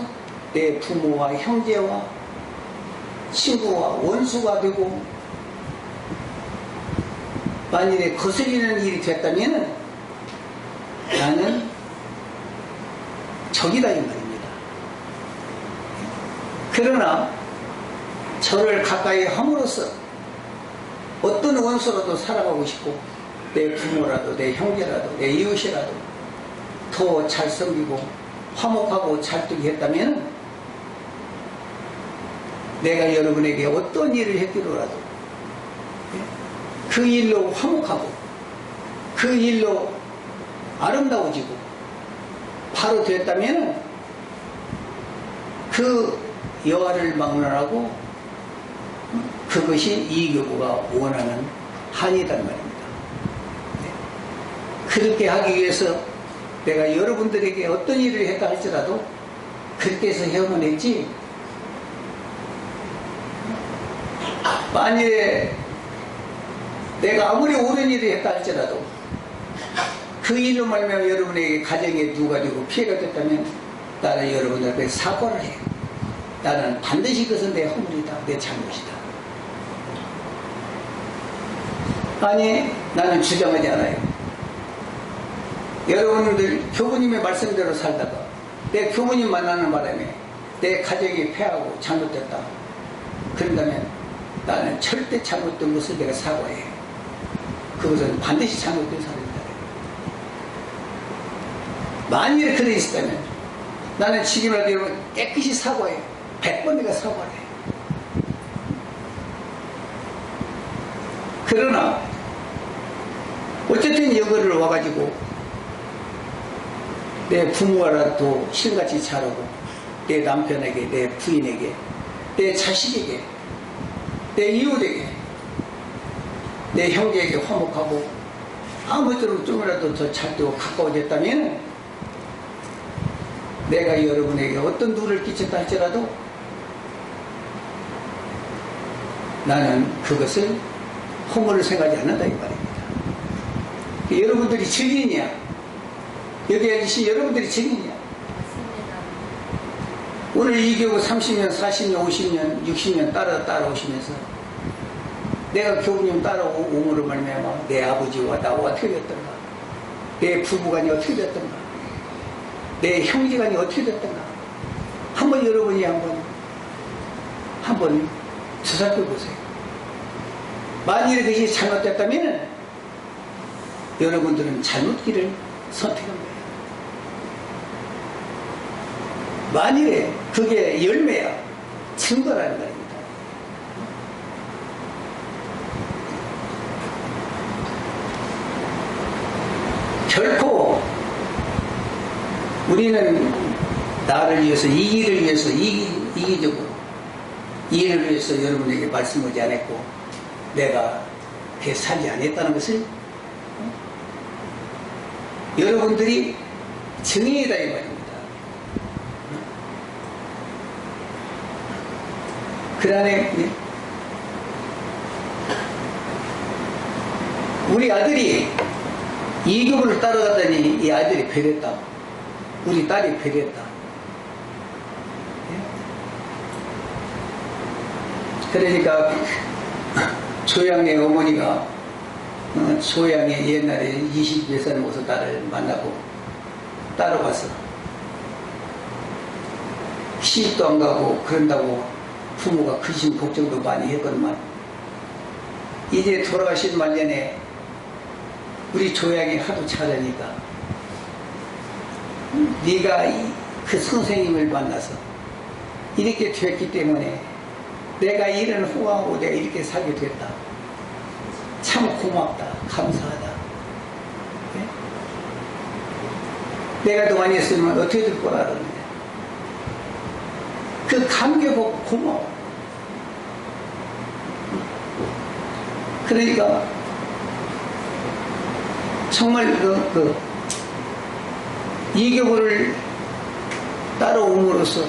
내 부모와 형제와 친구와 원수가 되고 만일에 거슬리는 일이 됐다면 나는 적이다 이 말입니다. 그러나 저를 가까이 함으로써 어떤 원수라도 살아가고 싶고 내 부모라도 내 형제라도 내 이웃이라도 더 잘 섬기고 화목하고 찰떡이 했다면 내가 여러분에게 어떤 일을 했기로라도 그 일로 화목하고 그 일로 아름다워지고 바로 됐다면 그 여하를 막론하고 그것이 이교부가 원하는 한이란 말입니다. 그렇게 하기 위해서 내가 여러분들에게 어떤 일을 했다 할지라도 그렇게 해서 해야만 했지, 만일에 내가 아무리 옳은 일을 했다 할지라도 그 일로 말미암아 여러분에게 가정에 누가 되고 피해가 됐다면 나는 여러분들에게 사과를 해. 나는 반드시 그것은 내 허물이다, 내 잘못이다. 아니, 나는 주장하지 않아요. 여러분들 교부님의 말씀대로 살다가 내 교부님 만나는 바람에 내 가정이 패하고 잘못됐다. 그런다면 나는 절대 잘못된 것을 내가 사과해. 그것은 반드시 잘못된 사람이다. 만일에 그래 있었다면 나는 지금이라도 깨끗이 사과해. 100번 내가 사과를 해. 그러나 어쨌든 여기를 와가지고 내 부모라도 신같이 자라고 내 남편에게, 내 부인에게, 내 자식에게, 내 이웃에게, 내 형제에게 화목하고 아무쪼록 좀이라도 더 잘되고 가까워졌다면 내가 여러분에게 어떤 누를 끼쳤다 할지라도 나는 그것을 허물을 생각하지 않는다 이 말입니다. 여러분들이 증인이야. 여기 아저씨 여러분들이 증인이야. 오늘 이 교구 30년, 40년, 50년, 60년 따라오시면서 내가 교부님 따라오므로 말미암아 내 아버지와 나와 어떻게 됐던가, 내 부부간이 어떻게 됐던가, 내 형제간이 어떻게 됐던가 한번 여러분이 한번 주사해 보세요. 만일에 그것이 잘못됐다면 여러분들은 잘못 길을 선택한 거예요. 만일에 그게 열매야 증거라는 말입니다. 결코 우리는 나를 위해서 이기를 위해서 이기적으로 이해를 위해서 여러분에게 말씀하지 않았고 내가 그렇게 살지 않았다는 것을 여러분들이 증인이다 이 말입니다. 그 다음에 우리 아들이 이교부를 따라가더니 이 아들이 배렸다. 우리 딸이 배렸다. 그러니까 조양의 어머니가 조양의 옛날에 20몇 살 먹어서 딸을 만나고 따라가서 시집도 안 가고 그런다고 부모가 근심 걱정도 많이 했건만 이제 돌아가신 말년에 우리 조양이 하도 잘하니까 네가 그 선생님을 만나서 이렇게 됐기 때문에 내가 이런 후하고 내가 이렇게 살게 됐다. 참 고맙다. 감사하다. 네? 내가 더 많이 했으면 어떻게 될 거라 그러는데 그 감격하고 고마워. 그러니까 정말 이교부를 따라옴으로써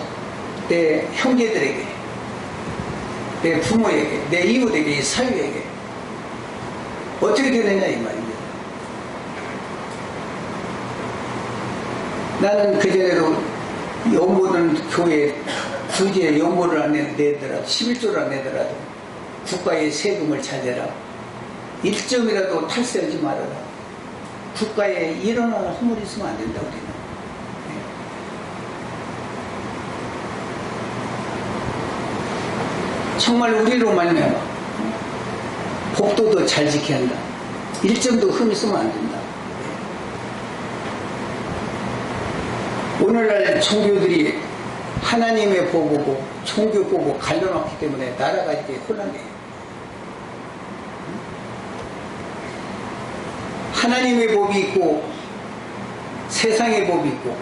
내 형제들에게 내 부모에게 내 이웃에게 이 사회에게 어떻게 되느냐 이 말입니다. 나는 그전에도 연보는 교회 굳이 연보를 안 내더라도 11조를 안 내더라도 국가의 세금을 잘 내라. 1점이라도 탈세하지 말아라. 국가에 일어나는 허물이 있으면 안 된다 우리는. 정말 우리로 말미암아 복도도 잘 지켜야 한다. 1점도 흠 있으면 안 된다. 오늘날 종교들이 하나님의 법보고 종교법보고 갈려놨기 때문에 나라가 이렇게 혼란해요. 하나님의 법이 있고 세상의 법이 있고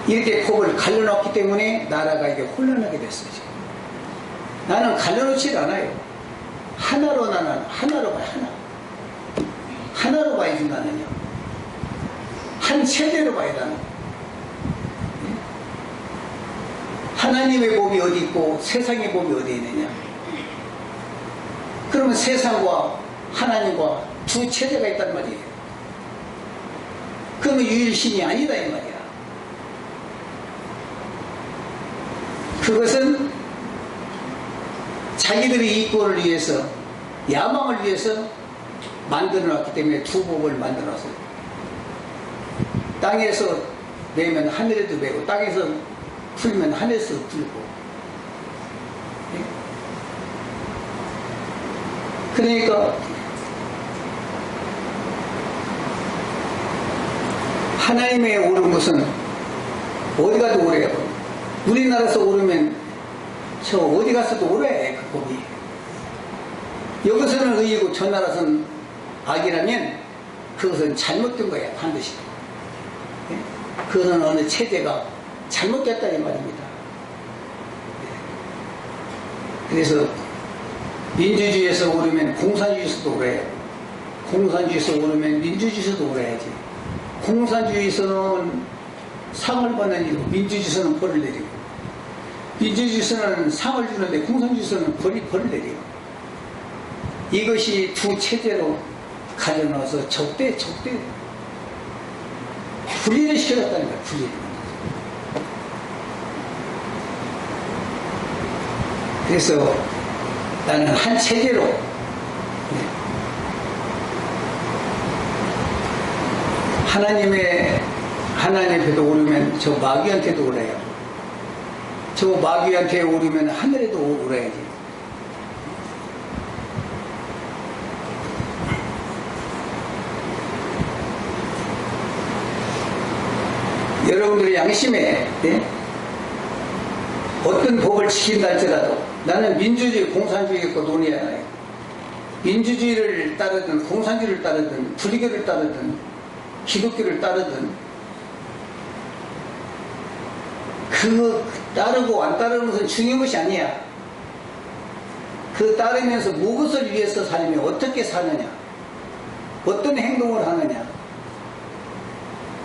이렇게 법을 갈려놨기 때문에 나라가 이게 혼란하게 됐어요. 나는 갈려놓지 않아요. 하나로 나는 하나로 봐요. 하나로 봐야지 나는요. 한 체제로 봐야 나는. 하나님의 법이 어디 있고 세상의 법이 어디 있느냐. 그러면 세상과 하나님과 두 체제가 있단 말이에요. 그러면 유일신이 아니다 이 말이야. 그것은 자기들의 이권을 위해서 야망을 위해서 만들어놨기 때문에 두 법을 만들어놨어요. 땅에서 내면 하늘에도 매고 땅에서 풀면 하늘에서 풀고. 그러니까 하나님의 옳은 것은 어디 가도 오래요. 우리나라에서 오르면 저 어디 가서도 오래 그 법이. 여기서는 의이고 저 나라에서는 악이라면 그것은 잘못된 거야 반드시. 그것은 어느 체제가 잘못됐다 이 말입니다. 그래서 민주주의에서 오르면 공산주의에서도 오래요. 공산주의에서 오르면 민주주의에서도 오래야지. 공산주의에서는 상을 받는 일이고 민주주의에서는 벌을 내리고 민주주의에서는 상을 주는데 공산주의에서는 벌을 내리고 이것이 두 체제로 가져넣어서 적대 분리를 시켜놨다는 거야. 분리를. 그래서 나는 한 체제로 하나님 앞에도 오르면 저 마귀한테도 오래요. 저 마귀한테 오르면 하늘에도 오르야지. 여러분들의 양심에 어떤 법을 지킨다 할지라도 나는 민주주의, 공산주의 갖고 논의하나요? 민주주의를 따르든 공산주의를 따르든 불교를 따르든 기독교를 따르든 그거 따르고 안 따르는 것은 중요한 것이 아니야. 그 따르면서 무엇을 위해서 사느냐, 어떻게 사느냐, 어떤 행동을 하느냐,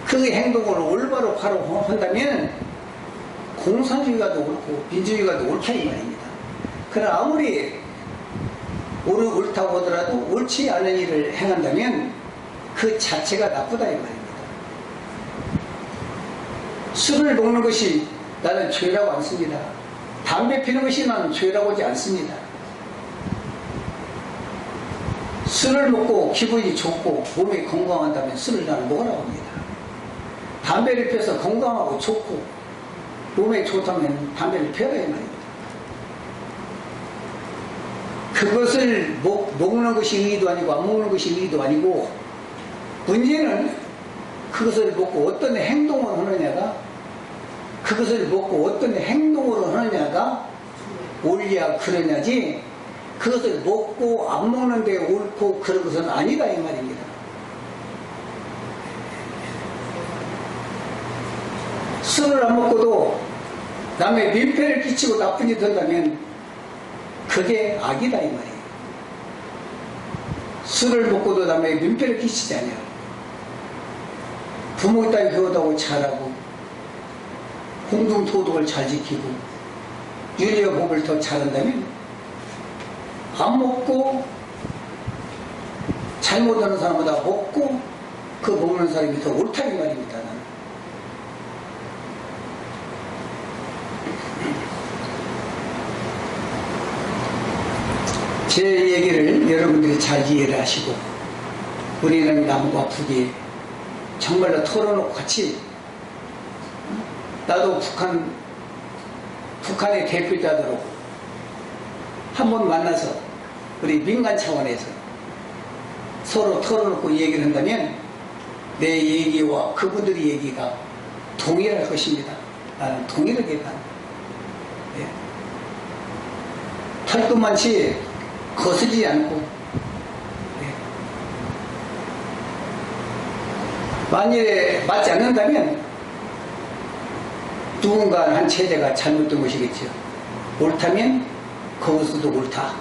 그 행동을 올바로 바로 한다면 공산주의가 더 옳고 민주주의가 더 옳다 이 말입니다. 그러나 아무리 옳다고 하더라도 옳지 않은 일을 행한다면 그 자체가 나쁘다 이 말입니다. 술을 먹는 것이 나는 죄라고 안 씁니다. 담배 피는 것이 나는 죄라고 하지 않습니다. 술을 먹고 기분이 좋고 몸이 건강한다면 술을 나는 먹으라고 합니다. 담배를 피워서 건강하고 좋고 몸에 좋다면 담배를 피워야 이 말입니다. 그것을 먹는 것이 의의도 아니고 안 먹는 것이 의의도 아니고 문제는 그것을 먹고 어떤 행동을 하느냐가 그것을 먹고 어떤 행동으로 하느냐가 옳냐 그러냐지 그것을 먹고 안 먹는데 옳고 그런 것은 아니다 이 말입니다. 술을 안 먹고도 남의 민폐를 끼치고 나쁜 일이 된다면 그게 악이다 이 말이에요. 술을 먹고도 남의 민폐를 끼치지 않아요. 부모 딸 교도하고 잘하고 공동도덕을 잘 지키고 윤리와 법을 더 잘한다면 안 먹고 잘못하는 사람보다 먹고 그 먹는 사람이 더 옳다 이 말입니다. 나는. 제 얘기를 여러분들이 잘 이해를 하시고 우리는 남과 북이 정말로 털어놓고 같이 나도 북한의 대표자들로 한번 만나서 우리 민간 차원에서 서로 털어놓고 얘기를 한다면 내 얘기와 그분들의 얘기가 동일할 것입니다. 나는 동일하게 봐. 예. 탈도 많지 거스지 않고 예. 만일에 맞지 않는다면 누군가 한 체제가 잘못된 것이겠죠. 옳다면 거기서도 옳다.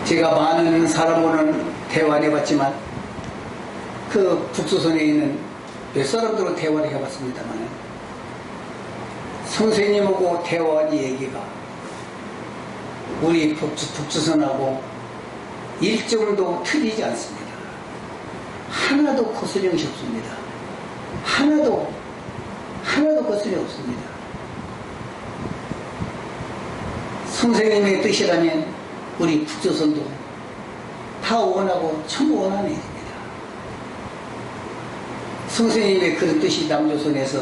제가 많은 사람과는 대화 안 해봤지만 그 북조선에 있는 몇 사람들로 대화를 해봤습니다만 선생님하고 대화한 얘기가 우리 북조선하고 일정도 틀리지 않습니다. 하나도 거스름이 없습니다. 하나도 거스름이 없습니다. 선생님의 뜻이라면 우리 북조선도 다 원하고 전부 원하는 일입니다. 선생님의 그런 뜻이 남조선에서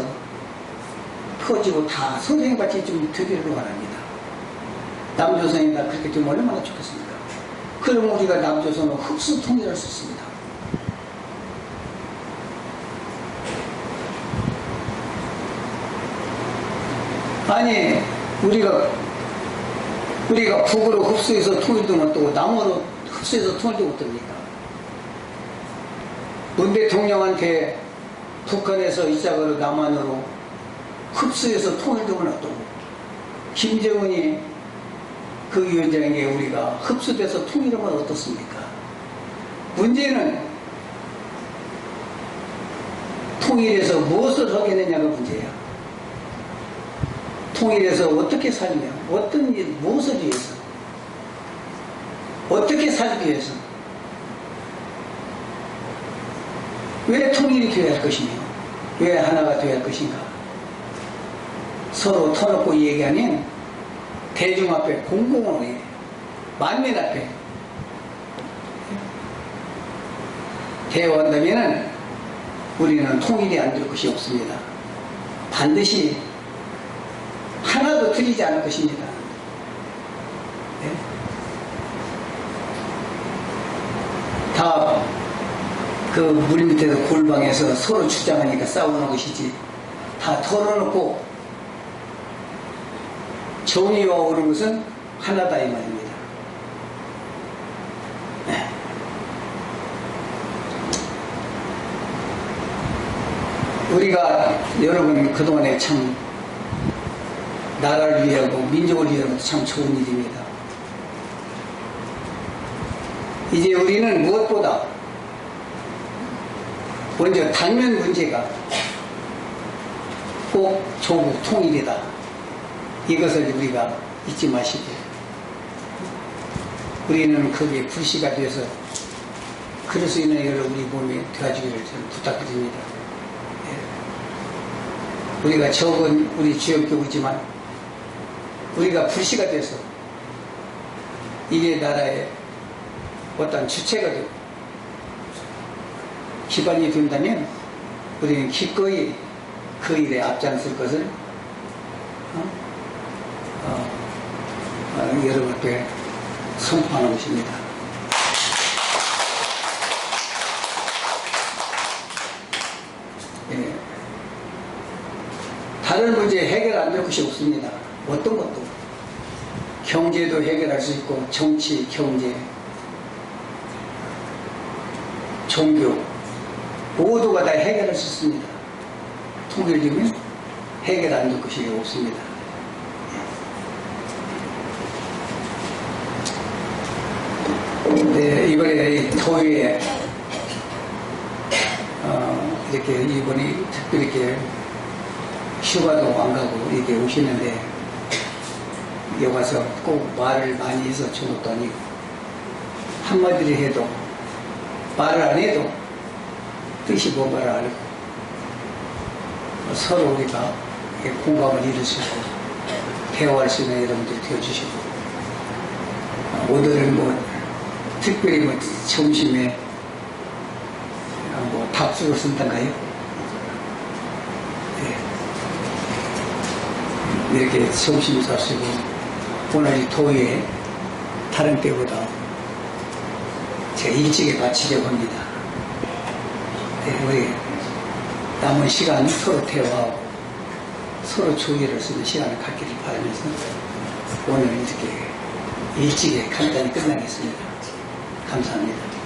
퍼지고 다 선생님같이 좀 되기를 원합니다. 남조선이다 그렇게 좀 얼마나 좋겠습니까? 그럼 우리가 남조선을 흡수 통일할 수 있습니다. 아니 우리가 북으로 흡수해서 통일되면 또 남으로 흡수해서 통일되면 어떡합니까? 문 대통령한테 북한에서 이짝으로 남한으로 흡수해서 통일되면 어떠고 김정은이 그 위원장에게 우리가 흡수돼서 통일하면 어떻습니까? 문제는 통일해서 무엇을 하겠느냐가 문제야. 통일해서 어떻게 살며 어떤 일 무엇을 위해서 어떻게 살기 위해서 왜 통일이 되어야 할 것이며 왜 하나가 되어야 할 것인가 서로 터놓고 얘기하면 대중 앞에 공공으로 만민 앞에 대화한다면 우리는 통일이 안 될 것이 없습니다. 반드시 하나도 틀리지 않을 것입니다. 네? 다 그 물 밑에서 골방에서 서로 주장하니까 싸우는 것이지, 다 털어놓고 정의와 옳은 것은 하나다 이 말입니다. 네. 우리가 여러분 그동안에 참 나라를 위하고 민족을 위하고 참 좋은 일입니다. 이제 우리는 무엇보다 먼저 당면 문제가 꼭 조국 통일이다. 이것을 우리가 잊지 마시고 우리는 거기에 불씨가 되어서 그럴 수 있는 일을 우리 몸에 도와주기를 저는 부탁드립니다. 예. 우리가 적은 우리 지역교구지만 우리가 불씨가 돼서 이게 나라의 어떤 주체가 되고 기반이 된다면 우리는 기꺼이 그 일에 앞장설 것을 여러분 앞에 선포하는 것입니다. 예. 다른 문제 해결 안 될 것이 없습니다. 어떤 것도. 경제도 해결할 수 있고 정치, 경제, 종교 모두가 다 해결할 수 있습니다. 통일되면 해결 안 될 것이 없습니다. 네, 이번에 이 더위에 이렇게 이번에 특별히 이렇게 휴가도 안 가고 이렇게 오시는데 여기 와서 꼭 말을 많이 해서 좋은 것도 아니고 한마디를 해도 말을 안 해도 뜻이 뭔가를 알고 서로 우리가 공감을 이룰 수 있고 대화할 수 있는 여러분들이 되어주시고 오늘은 뭐 특별히 뭐 점심에 뭐 밥수를 쓴단가요? 네. 이렇게 점심 사시고 오늘 이 더위에 다른 때보다 제가 일찍에 마치려고 합니다. 네, 우리 남은 시간 서로 대화하고 서로 조의를 쓰는 시간을 갖기를 바라면서 오늘 이렇게 일찍에 간단히 끝나겠습니다. 감사합니다.